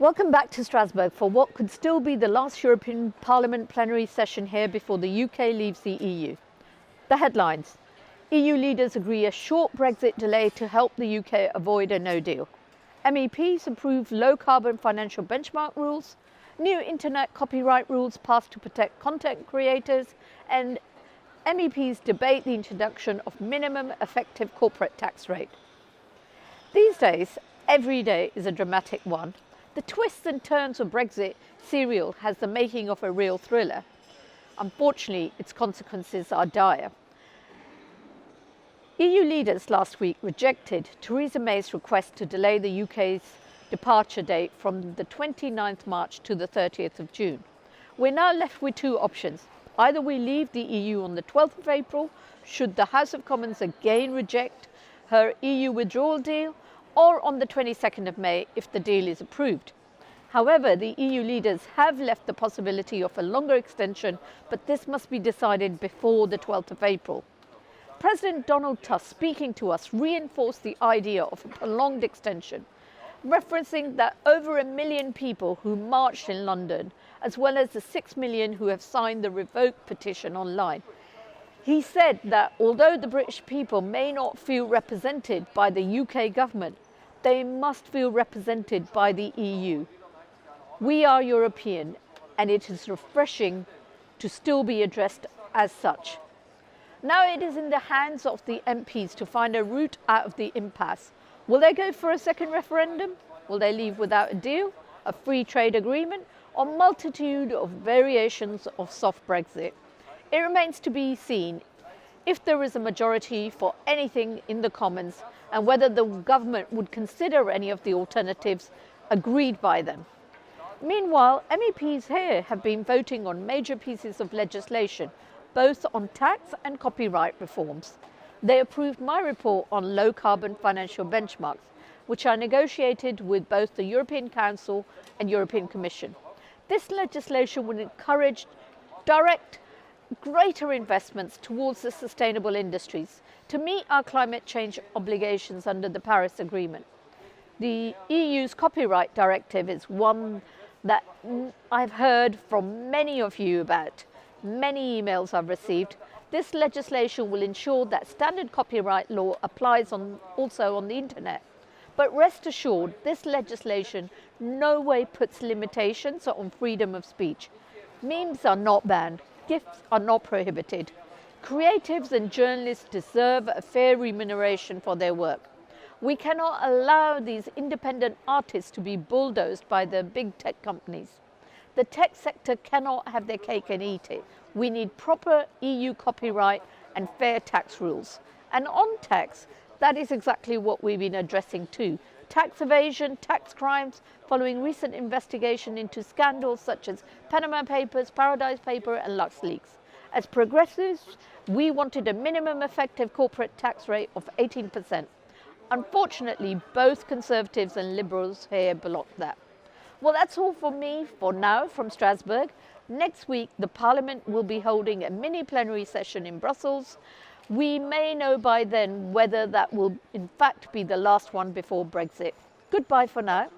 Welcome back to Strasbourg for what could still be the last European Parliament plenary session here before the UK leaves the EU. The headlines: EU leaders agree a short Brexit delay to help the UK avoid a no deal. MEPs approve low carbon financial benchmark rules. New internet copyright rules passed to protect content creators, and MEPs debate the introduction of minimum effective corporate tax rate. These days, every day is a dramatic one. The twists and turns of Brexit serial has the making of a real thriller. Unfortunately, its consequences are dire. EU leaders last week rejected Theresa May's request to delay the UK's departure date from the 29th March to the 30th of June. We're now left with two options. Either we leave the EU on the 12th of April, should the House of Commons again reject her EU withdrawal deal, or on the 22nd of May if the deal is approved. However, the EU leaders have left the possibility of a longer extension, but this must be decided before the 12th of April. President Donald Tusk, speaking to us, reinforced the idea of a prolonged extension, referencing that over 1 million people who marched in London, as well as the 6 million who have signed the revoke petition online. He said that although the British people may not feel represented by the UK government, they must feel represented by the EU. We are European, and it is refreshing to still be addressed as such. Now it is in the hands of the MPs to find a route out of the impasse. Will they go for a second referendum? Will they leave without a deal, a free trade agreement, or multitude of variations of soft Brexit? It remains to be seen if there is a majority for anything in the Commons and whether the government would consider any of the alternatives agreed by them. Meanwhile, MEPs here have been voting on major pieces of legislation, both on tax and copyright reforms. They approved my report on low carbon financial benchmarks, which I negotiated with both the European Council and European Commission. This legislation would encourage direct greater investments towards the sustainable industries to meet our climate change obligations under the Paris Agreement. The EU's copyright directive is one that I've heard from many of you about. Many emails I've received. This legislation will ensure that standard copyright law applies also on the internet. But rest assured, this legislation no way puts limitations on freedom of speech. Memes are not banned. Gifts are not prohibited. Creatives and journalists deserve a fair remuneration for their work. We cannot allow these independent artists to be bulldozed by the big tech companies. The tech sector cannot have their cake and eat it. We need proper EU copyright and fair tax rules. And on tax, that is exactly what we've been addressing too. Tax evasion, tax crimes, following recent investigation into scandals such as Panama Papers, Paradise Paper and LuxLeaks. As progressives, we wanted a minimum effective corporate tax rate of 18%. Unfortunately, both Conservatives and Liberals here blocked that. Well, that's all for me for now from Strasbourg. Next week, the Parliament will be holding a mini plenary session in Brussels. We may know by then whether that will in fact be the last one before Brexit. Goodbye for now.